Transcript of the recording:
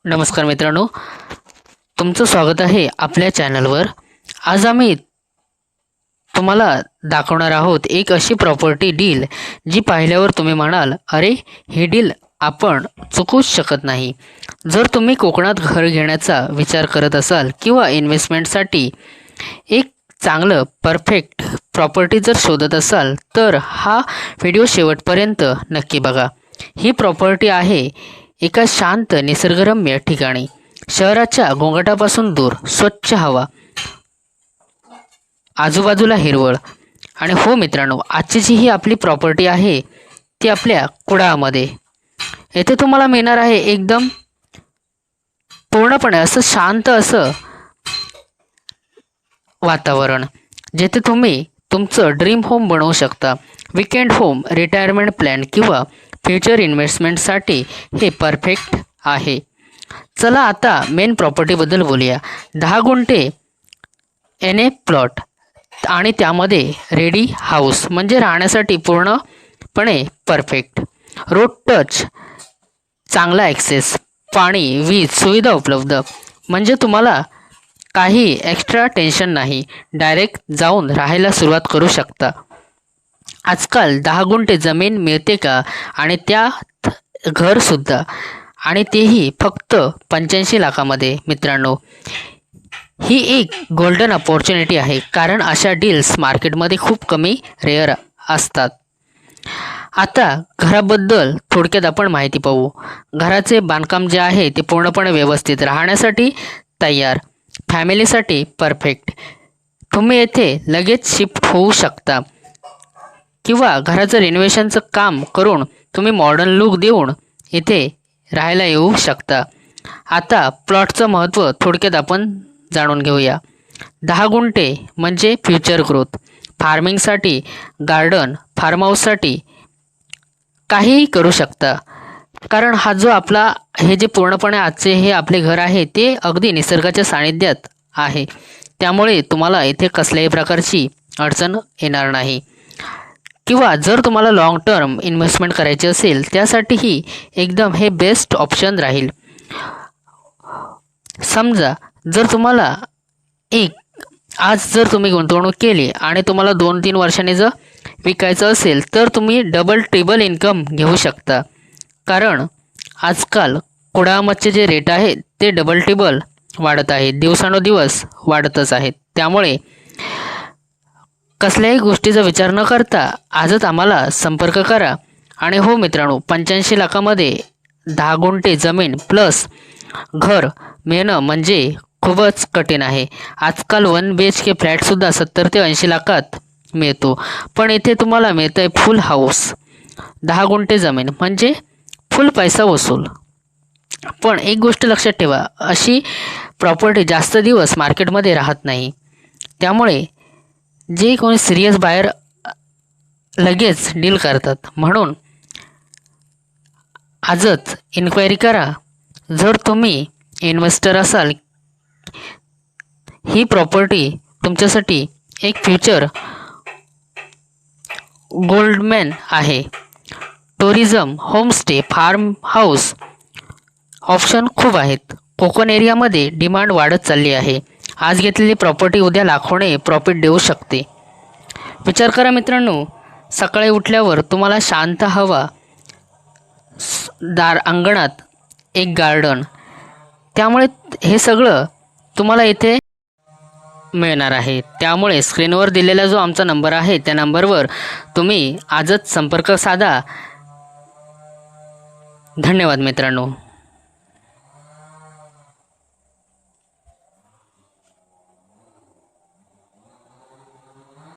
नमस्कार मित्रांनो, तुमचं स्वागत आहे आपल्या चॅनलवर। आज आम्ही तुम्हाला दाखवणार आहोत एक अशी प्रॉपर्टी डील जी पाहिल्यावर तुम्ही म्हणाल, अरे ही डील आपण चुकूच शकत नाही। जर तुम्ही कोकणात घर घेण्याचा विचार करत असाल किंवा इन्व्हेस्टमेंटसाठी एक चांगलं परफेक्ट प्रॉपर्टी जर शोधत असाल तर हा व्हिडिओ शेवटपर्यंत नक्की बघा। ही प्रॉपर्टी आहे एका शांत निसर्गरम्य ठिकाणी, शहराच्या गोंगाटापासून दूर, स्वच्छ हवा, आजूबाजूला हिरवळ। आणि हो मित्रांनो, आजची जी ही आपली प्रॉपर्टी आहे ती आपल्या कुडाळमध्ये। येथे तुम्हाला मिळणार आहे एकदम पूर्णपणे असं शांत असं वातावरण, जेथे तुम्ही तुमचं ड्रीम होम बनवू शकता। विकेंड होम, रिटायरमेंट प्लॅन किंवा फ्युचर इन्व्हेस्टमेंटसाठी हे परफेक्ट आहे। चला आता मेन प्रॉपर्टीबद्दल बोलूया। 10 गुंठे एन ए प्लॉट आणि त्यामध्ये रेडी हाऊस, म्हणजे राहण्यासाठी पूर्णपणे परफेक्ट। रोड टच, चांगला ॲक्सेस, पाणी, वीज सुविधा उपलब्ध, म्हणजे तुम्हाला काही एक्स्ट्रा टेन्शन नाही, डायरेक्ट जाऊन राहायला सुरुवात करू शकता। आजकाल 10 गुंठे जमीन मिळते का, आणि त्यात घरसुद्धा, आणि तेही फक्त 85 लाखामध्ये। मित्रांनो, ही एक गोल्डन अपॉर्च्युनिटी आहे, कारण अशा डील्स मार्केटमध्ये खूप कमी रेअर असतात। आता घराबद्दल थोडक्यात आपण माहिती पाहू। घराचे बांधकाम जे आहे ते पूर्णपणे व्यवस्थित, राहण्यासाठी तयार, फॅमिलीसाठी परफेक्ट। तुम्ही येथे लगेच शिफ्ट होऊ शकता किंवा घराचं रिनोव्हेशनचं काम करून तुम्ही मॉडर्न लुक देऊन इथे राहायला येऊ शकता। आता प्लॉटचं महत्त्व थोडक्यात आपण जाणून घेऊया। 10 गुंठे म्हणजे फ्युचर ग्रोथ, फार्मिंगसाठी, गार्डन, फार्म हाऊससाठी काहीही करू शकता। कारण हा जो आपला हे जे पूर्णपणे आजचे हे आपले घर आहे ते अगदी निसर्गाच्या सानिध्यात आहे, त्यामुळे तुम्हाला इथे कसल्याही प्रकारची अडचण येणार नाही। किंवा जर तुम्हाला लाँग टर्म इन्व्हेस्टमेंट करायची असेल त्यासाठीही एकदम हे बेस्ट ऑप्शन राहील। समजा जर तुम्हाला आज जर तुम्ही गुंतवणूक केली आणि तुम्हाला 2-3 वर्षांनी जर विकायचं असेल तर तुम्ही डबल ट्रिबल इन्कम घेऊ शकता। कारण आजकाल कुडाळमध्ये जे रेट आहेत ते डबल ट्रिबल वाढत आहेत, दिवसानुदिवस वाढतच आहेत। त्यामुळे कसल्याही गोष्टीचा विचार न करता आजच आम्हाला संपर्क करा। आणि हो मित्रांनो, 85 लाखामध्ये 10 गुंठे जमीन प्लस घर मिळणं म्हणजे खूपच कठीण आहे। आजकाल 1 BHK फ्लॅटसुद्धा 70 ते 80 लाखात मिळतो, पण इथे तुम्हाला मिळतं आहे फुल हाऊस, 10 गुंठे जमीन म्हणजे फुल पैसा वसूल। पण एक गोष्ट लक्षात ठेवा, अशी प्रॉपर्टी जास्त दिवस मार्केटमध्ये राहत नाही, त्यामुळे जे कोणी सिरियस बायर लगेच डील करतात। म्हणून आजच इन्क्वायरी करा। जर तुम्ही इन्व्हेस्टर असाल, ही प्रॉपर्टी तुमच्यासाठी एक फ्युचर गोल्डमॅन आहे। Tourism, homestay, farm house option खूप आहेत। कोकण एरियामध्ये डिमांड वाढत चालली आहे। आज घेतलेली प्रॉपर्टी उद्या लाखोने प्रॉफिट देऊ शकते। विचार करा मित्रांनो, सकाळी उठल्यावर तुम्हाला शांत हवा, अंगणात एक गार्डन, त्यामुळे हे सगळं तुम्हाला इथे मिळणार आहे। त्यामुळे स्क्रीनवर दिलेला जो आमचा नंबर आहे त्या नंबरवर तुम्ही आजच संपर्क साधा। धन्यवाद मित्रांनो।